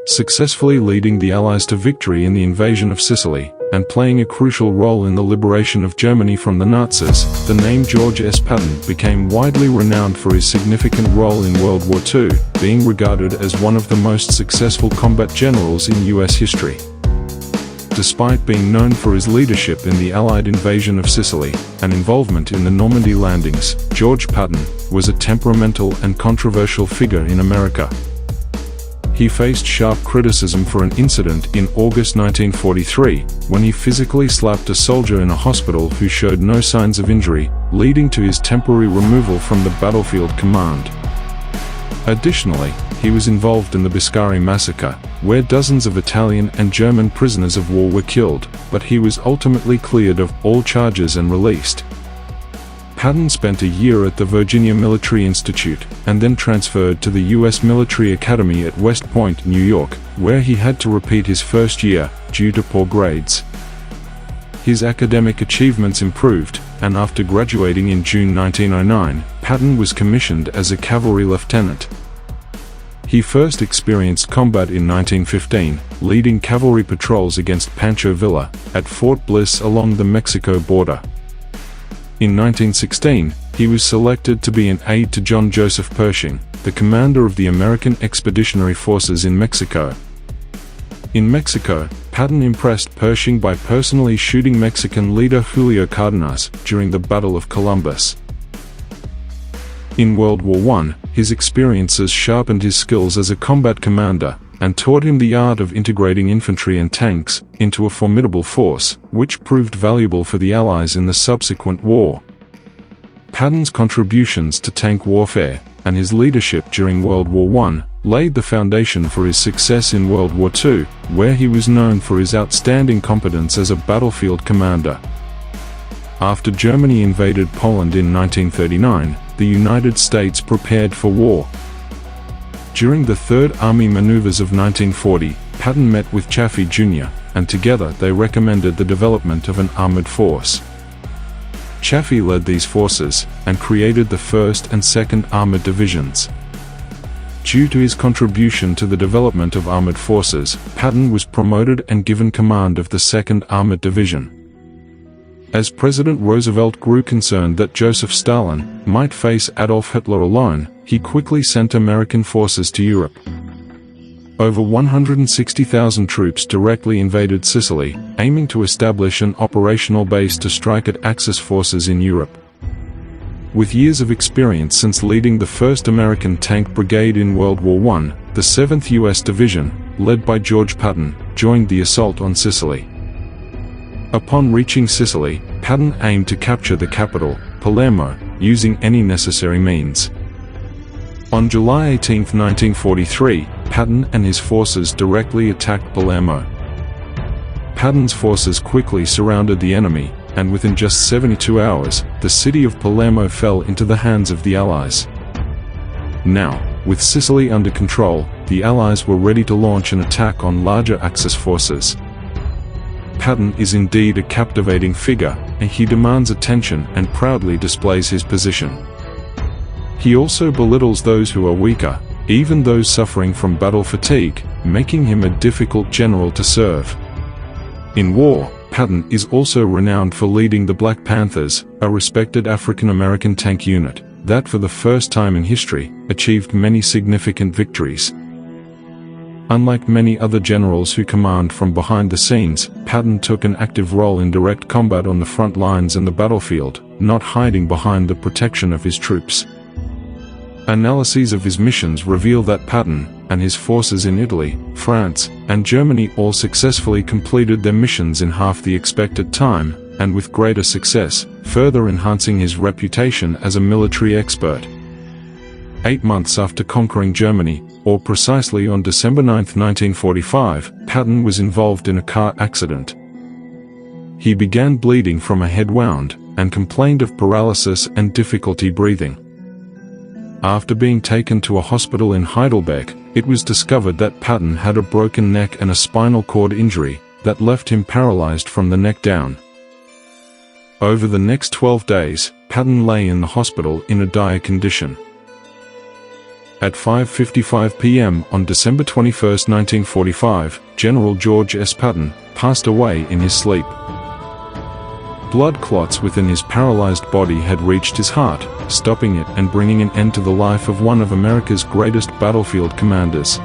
successfully leading the Allies to victory in the invasion of Sicily, and playing a crucial role in the liberation of Germany from the Nazis. The name George S. Patton became widely renowned for his significant role in World War II, being regarded as one of the most successful combat generals in U.S. history. Despite being known for his leadership in the Allied invasion of Sicily and involvement in the Normandy landings, George Patton was a temperamental and controversial figure in America. He faced sharp criticism for an incident in August 1943, when he physically slapped a soldier in a hospital who showed no signs of injury, leading to his temporary removal from the battlefield command. Additionally, he was involved in the Biscari massacre, where dozens of Italian and German prisoners of war were killed, but he was ultimately cleared of all charges and released. Patton spent a year at the Virginia Military Institute, and then transferred to the U.S. Military Academy at West Point, New York, where he had to repeat his first year, due to poor grades. His academic achievements improved, and after graduating in June 1909, Patton was commissioned as a cavalry lieutenant. He first experienced combat in 1915, leading cavalry patrols against Pancho Villa, at Fort Bliss along the Mexico border. In 1916, he was selected to be an aide to John Joseph Pershing, the commander of the American Expeditionary Forces in Mexico. In Mexico, Patton impressed Pershing by personally shooting Mexican leader Julio Cardenas during the Battle of Columbus. In World War I, his experiences sharpened his skills as a combat commander, and taught him the art of integrating infantry and tanks into a formidable force, which proved valuable for the Allies in the subsequent war. Patton's contributions to tank warfare, and his leadership during World War I, laid the foundation for his success in World War II, where he was known for his outstanding competence as a battlefield commander. After Germany invaded Poland in 1939, the United States prepared for war. During the Third Army maneuvers of 1940, Patton met with Chaffee Jr., and together they recommended the development of an armored force. Chaffee led these forces, and created the 1st and 2nd Armored Divisions. Due to his contribution to the development of armored forces, Patton was promoted and given command of the 2nd Armored Division. As President Roosevelt grew concerned that Joseph Stalin might face Adolf Hitler alone, he quickly sent American forces to Europe. Over 160,000 troops directly invaded Sicily, aiming to establish an operational base to strike at Axis forces in Europe. With years of experience since leading the 1st American Tank Brigade in World War I, the 7th U.S. Division, led by George Patton, joined the assault on Sicily. Upon reaching Sicily, Patton aimed to capture the capital, Palermo, using any necessary means. On July 18, 1943, Patton and his forces directly attacked Palermo. Patton's forces quickly surrounded the enemy, and within just 72 hours, the city of Palermo fell into the hands of the Allies. Now, with Sicily under control, the Allies were ready to launch an attack on larger Axis forces. Patton is indeed a captivating figure, and he demands attention and proudly displays his position. He also belittles those who are weaker, even those suffering from battle fatigue, making him a difficult general to serve. In war, Patton is also renowned for leading the Black Panthers, a respected African-American tank unit that for the first time in history, achieved many significant victories. Unlike many other generals who command from behind the scenes, Patton took an active role in direct combat on the front lines and the battlefield, not hiding behind the protection of his troops. Analyses of his missions reveal that Patton and his forces in Italy, France, and Germany all successfully completed their missions in half the expected time, and with greater success, further enhancing his reputation as a military expert. 8 months after conquering Germany, or precisely on December 9, 1945, Patton was involved in a car accident. He began bleeding from a head wound, and complained of paralysis and difficulty breathing. After being taken to a hospital in Heidelberg, it was discovered that Patton had a broken neck and a spinal cord injury that left him paralyzed from the neck down. Over the next 12 days, Patton lay in the hospital in a dire condition. At 5:55 p.m. on December 21, 1945, General George S. Patton passed away in his sleep. Blood clots within his paralyzed body had reached his heart, stopping it and bringing an end to the life of one of America's greatest battlefield commanders.